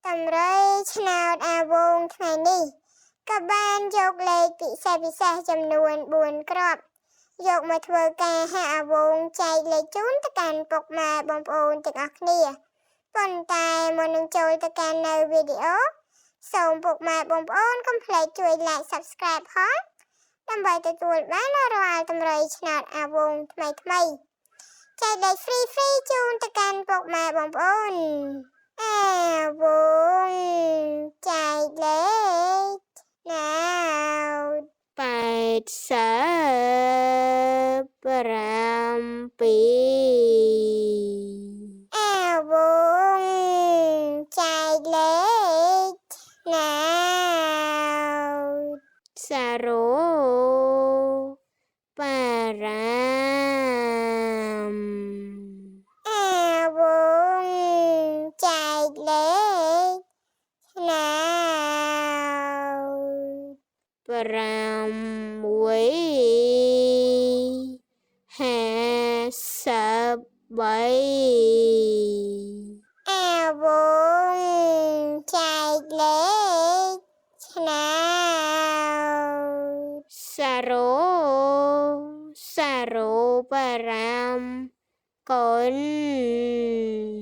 តម្រុយឆ្នោតអាវងថ្ងៃនេះក៏បានយកលេខពិសេសចំនួន4គ្រាប់យកមកធ្វើការហាក់អាវងចែកលេខជូនទៅកាន់ពុកម៉ែបងប្អូនទាំងអស់គ្នាប៉ុន្តែមុននឹងចូលទៅកាន់នៅវីដេអូសូមពុកម៉ែបងប្អូនកុំភ្លេចជួយ like subscribe ផងដើម្បីទទួលបានរាល់តម្រុយឆ្នោតអាវងថ្មីចែកលេខ free ជូនទៅកាន់ពុកម៉ែបងប្អូនអាវងចែកលេខ87អាវងចែកលេខអាវងចែកលេខអាវងចែកលេខ05